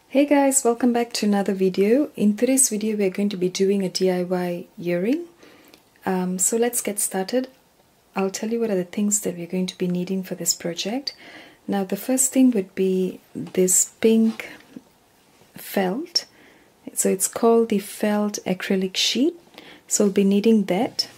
Hey guys, welcome back to another video. In today's video we're going to be doing a DIY earring. So let's get started. I'll tell you what are the things that we're going to be needing for this project. Now the first thing would be this pink felt. So it's called the felt acrylic sheet. So we'll be needing that.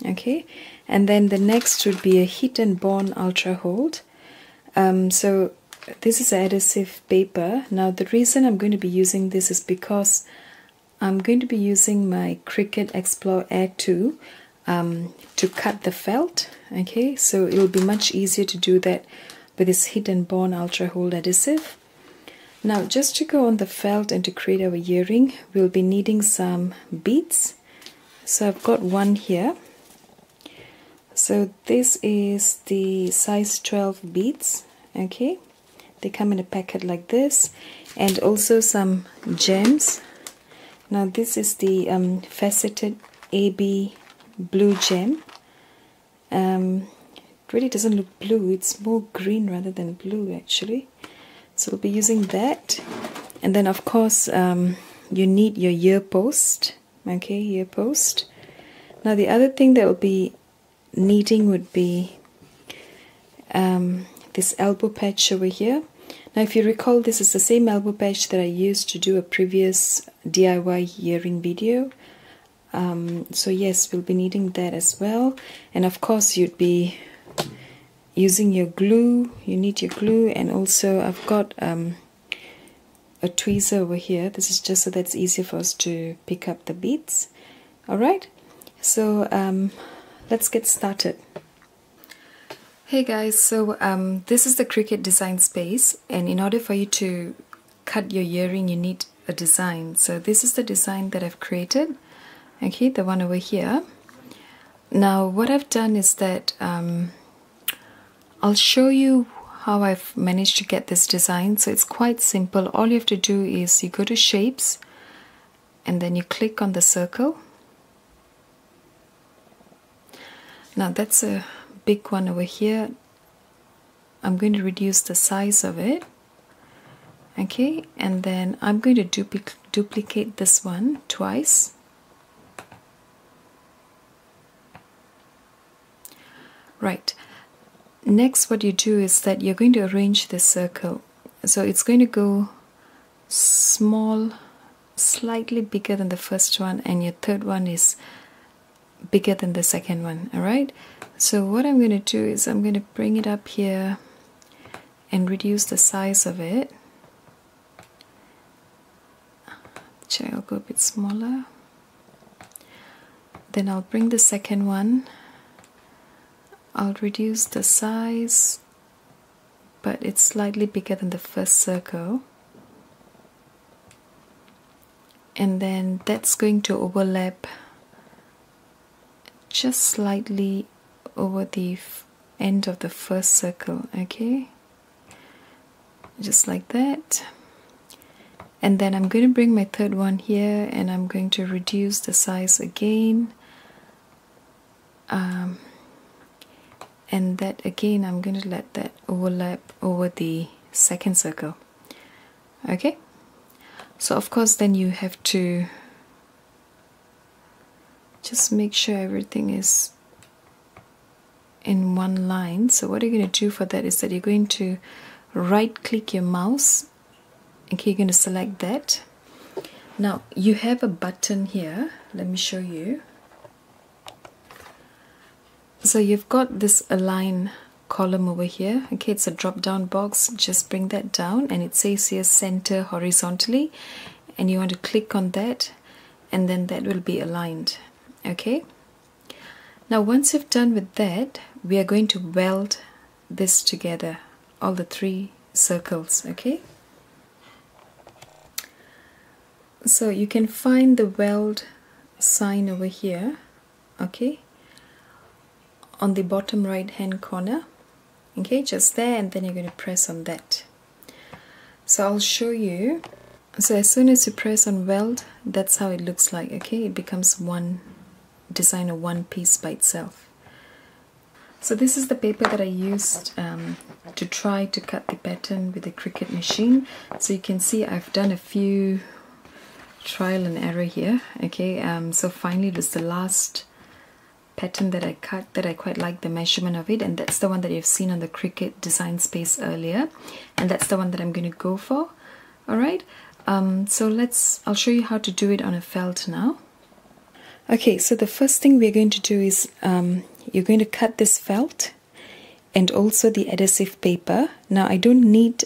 Okay, and then the next would be a heat and bond ultra hold. So this is adhesive paper. Now the reason I'm going to be using this is because I'm going to be using my Cricut Explore Air 2 to cut the felt. Okay, so it'll be much easier to do that with this heat and bond ultra hold adhesive. Now just to go on the felt and to create our earring, we'll be needing some beads. So I've got one here. So this is the size 12 beads. Okay, they come in a packet like this, and also some gems. Now this is the faceted AB blue gem. It really doesn't look blue, it's more green rather than blue actually. So we'll be using that. And then of course you need your ear post. Okay, ear post. Now the other thing that we'll be needing would be this elbow patch over here. Now if you recall, this is the same elbow patch that I used to do a previous DIY earring video. So yes, we'll be needing that as well. And of course you'd be using your glue. You need your glue, and also I've got a tweezer over here. This is just so that's easier for us to pick up the beads. Alright, so let's get started. Hey guys, so this is the Cricut design space, and in order for you to cut your earring you need a design. So this is the design that I've created. Okay, the one over here. Now what I've done is that I'll show you how I've managed to get this design. So it's quite simple. All you have to do is you go to shapes and then you click on the circle. Now that's a big one over here. I'm going to reduce the size of it. Okay, and then I'm going to duplicate this one twice. Right. Next what you do is that you're going to arrange the circle. So it's going to go small, slightly bigger than the first one, and your third one is bigger than the second one. Alright, so what I'm going to do is I'm going to bring it up here and reduce the size of it. Actually, I'll go a bit smaller. Then I'll bring the second one. I'll reduce the size, but it's slightly bigger than the first circle. And then that's going to overlap just slightly over the end of the first circle. Okay, just like that. And then I'm going to bring my third one here, and I'm going to reduce the size again. And that again, I'm going to let that overlap over the second circle. Okay, so of course then you have to just make sure everything is in one line. So what you're going to do for that is that you're going to right click your mouse. Okay, you're going to select that. Now you have a button here, let me show you. So you've got this align column over here. Okay, it's a drop down box. Just bring that down, and it says here center horizontally, and you want to click on that, and then that will be aligned. Okay, now once you've done with that, we are going to weld this together, all the three circles. Okay, so you can find the weld sign over here. Okay, on the bottom right hand corner. Okay, just there, and then you're going to press on that. So I'll show you. So as soon as you press on weld, that's how it looks like. Okay, it becomes one design of one piece by itself. So this is the paper that I used to try to cut the pattern with the Cricut machine. So you can see I've done a few trial and error here. Okay, so finally it was the last pattern that I cut that I quite like the measurement of it, and that's the one that you've seen on the Cricut design space earlier, and that's the one that I'm going to go for. Alright, so I'll show you how to do it on a felt now. Okay, so the first thing we're going to do is you're going to cut this felt and also the adhesive paper. Now I don't need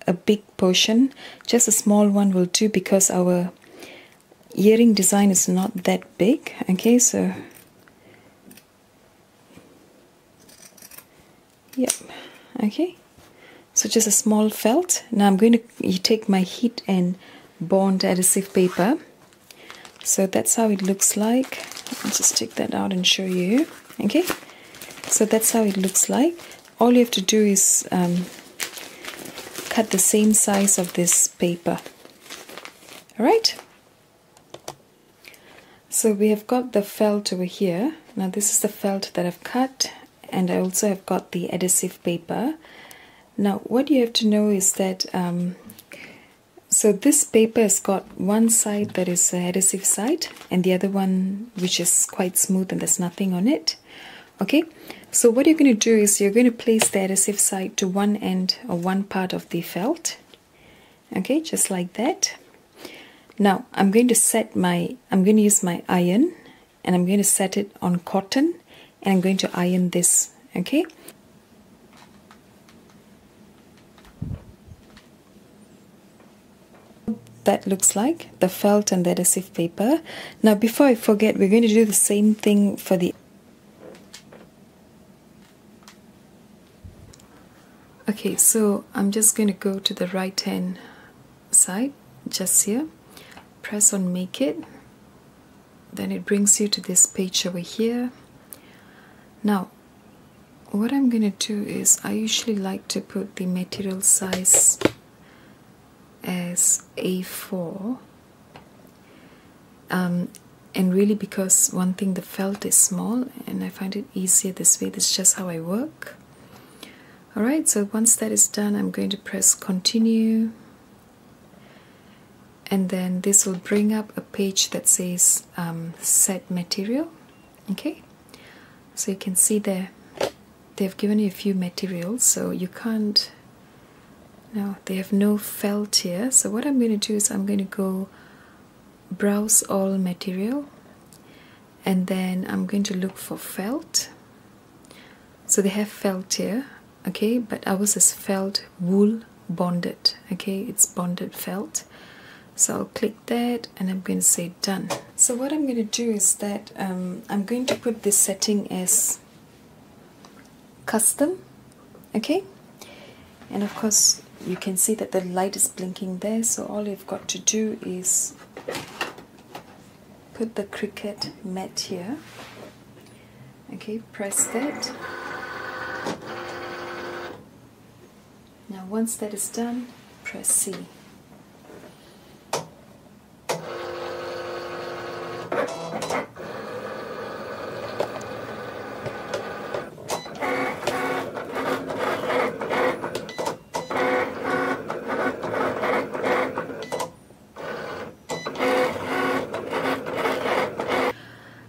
a big portion, just a small one will do because our earring design is not that big. Okay, so yep, okay, so just a small felt. Now I'm going to take my heat and bond adhesive paper. So that's how it looks like. I'll just take that out and show you. Okay, so that's how it looks like. All you have to do is cut the same size of this paper. Alright, so we have got the felt over here. Now this is the felt that I've cut, and I also have got the adhesive paper. Now what you have to know is that so this paper has got one side that is the adhesive side and the other one which is quite smooth and there's nothing on it. Okay, so what you're going to do is you're going to place the adhesive side to one end or one part of the felt. Okay, just like that. Now I'm going to use my iron, and I'm going to set it on cotton, and I'm going to iron this. Okay, that looks like the felt and the adhesive paper. Now before I forget, we're going to do the same thing for the okay, so I'm just going to go to the right hand side, just here, press on make it, then it brings you to this page over here. Now what I'm going to do is I usually like to put the material size as A4, and really because one thing, the felt is small and I find it easier this way. This is just how I work. Alright, so once that is done, I'm going to press continue, and then this will bring up a page that says set material. Okay, so you can see there they've given you a few materials, so you can't. Now they have no felt here, so what I'm going to do is I'm going to go browse all material, and then I'm going to look for felt. So they have felt here, okay, but ours is felt wool bonded. Okay, it's bonded felt. So I'll click that and I'm going to say done. So what I'm going to do is that I'm going to put this setting as custom. Okay, and of course you can see that the light is blinking there, so all you've got to do is put the Cricut mat here. Okay, press that. Now once that is done, press C.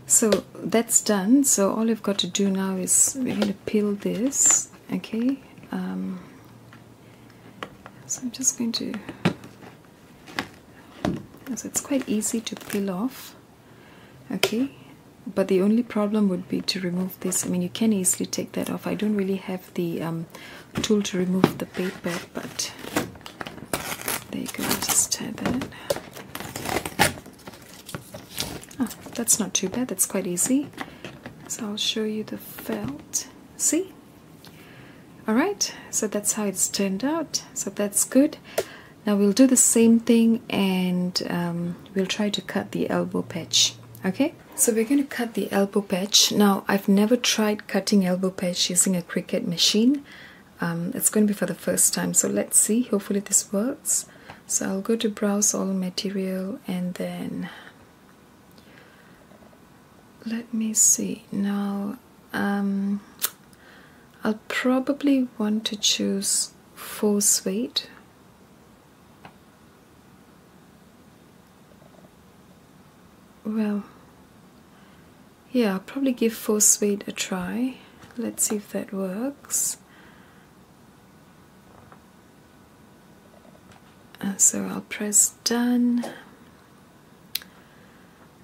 So that's done. So all you've got to do now is we're going to peel this. Okay, so I'm just going to, so it's quite easy to peel off. Okay, but the only problem would be to remove this. I mean, you can easily take that off. I don't really have the tool to remove the paper, but there you go. Just tear that. Oh, that's not too bad. That's quite easy. So I'll show you the felt. See? Alright, so that's how it's turned out. So that's good. Now we'll do the same thing, and we'll try to cut the elbow patch. Okay, so we're going to cut the elbow patch. Now I've never tried cutting elbow patch using a Cricut machine. It's going to be for the first time, so let's see. Hopefully this works. So I'll go to browse all material, and then let me see. Now I'll probably want to choose 4 suede. Well, yeah, I'll probably give 4 suede a try. Let's see if that works. And so I'll press done.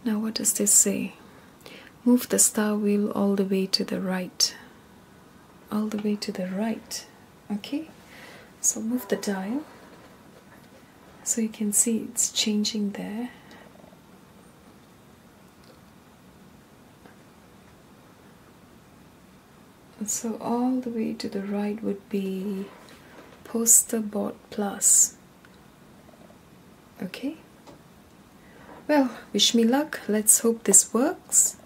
Now what does this say? Move the star wheel all the way to the right. All the way to the right. Okay, so move the dial so you can see it's changing there. And so all the way to the right would be poster board plus. Okay, well, wish me luck. Let's hope this works.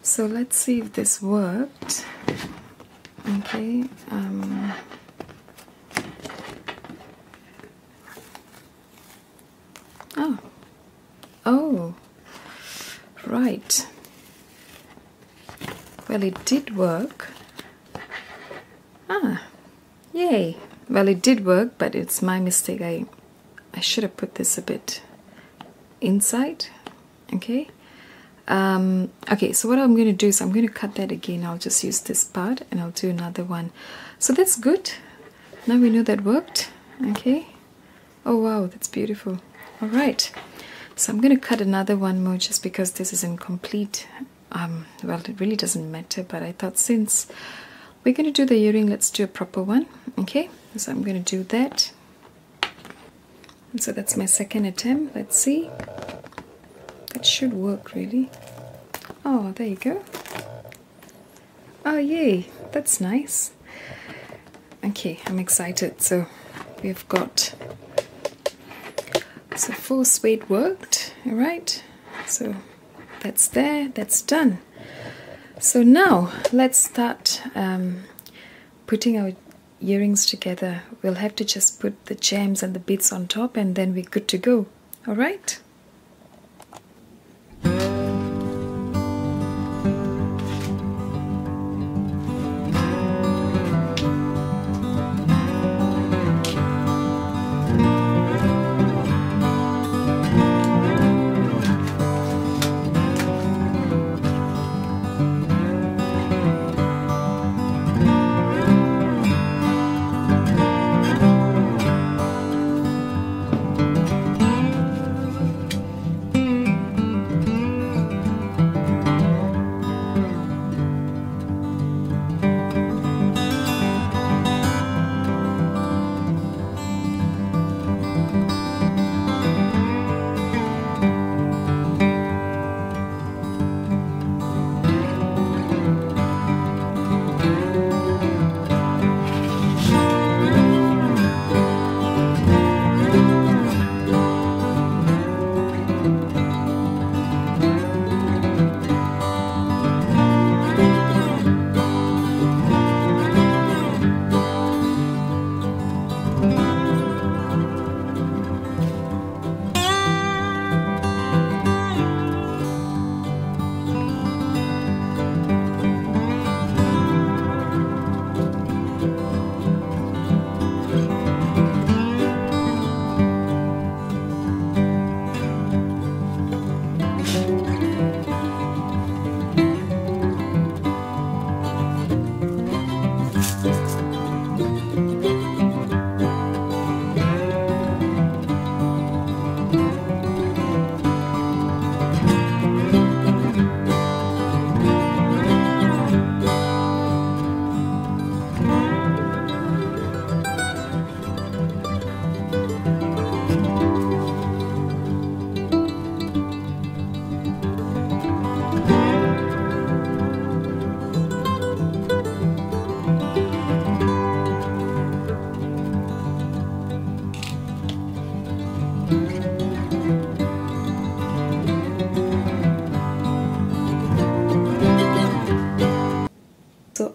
So let's see if this worked. Okay, oh, right. Well, it did work. Yay. Well, it did work, but it's my mistake. I should have put this a bit inside. Okay. Okay, so what I'm going to do is I'm going to cut that again. I'll just use this part and I'll do another one. So that's good. Now we know that worked. Okay. Oh wow, that's beautiful. All right. So I'm going to cut another one more just because this is incomplete. Well, it really doesn't matter, but I thought since we're going to do the earring, let's do a proper one. Okay. So I'm going to do that. And so that's my second attempt. Let's see. That should work, really. Oh, there you go. Oh, yay. That's nice. Okay, I'm excited. So we've got... So 4 suede worked. All right. So that's there. That's done. So now let's start putting our earrings together. We'll have to just put the gems and the bits on top and then we're good to go. All right.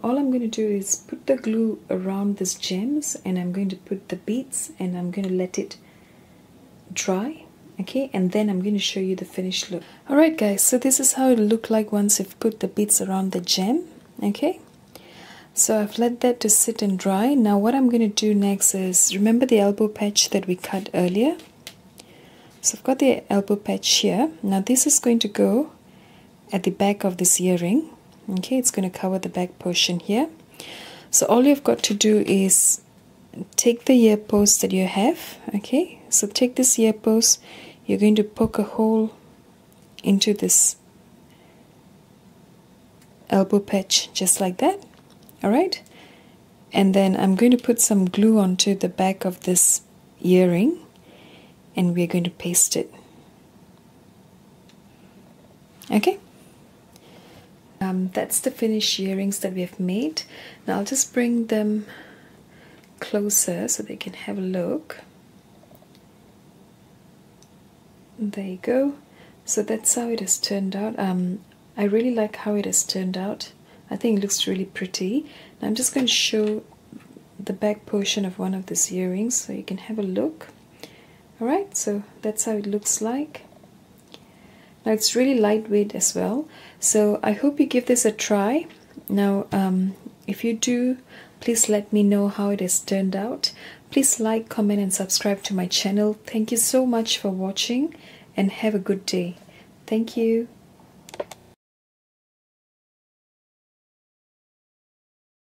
all I'm going to do is put the glue around these gems, and I'm going to put the beads, and I'm going to let it dry. Okay, and then I'm going to show you the finished look. Alright guys, so this is how it'll look like once you've put the beads around the gem. Okay, so I've let that to sit and dry. Now what I'm going to do next is, remember the elbow patch that we cut earlier? So I've got the elbow patch here. Now this is going to go at the back of this earring. Okay, it's going to cover the back portion here. So all you've got to do is take the ear post that you have. Okay, so take this ear post, you're going to poke a hole into this elbow patch just like that. Alright, and then I'm going to put some glue onto the back of this earring, and we're going to paste it. Okay, that's the finished earrings that we have made. Now I'll just bring them closer so they can have a look. There you go. So that's how it has turned out. I really like how it has turned out. I think it looks really pretty. Now I'm just going to show the back portion of one of these earrings so you can have a look. Alright, so that's how it looks like. Now it's really lightweight as well. So I hope you give this a try. Now if you do, please let me know how it has turned out. Please like, comment and subscribe to my channel. Thank you so much for watching, and have a good day. Thank you.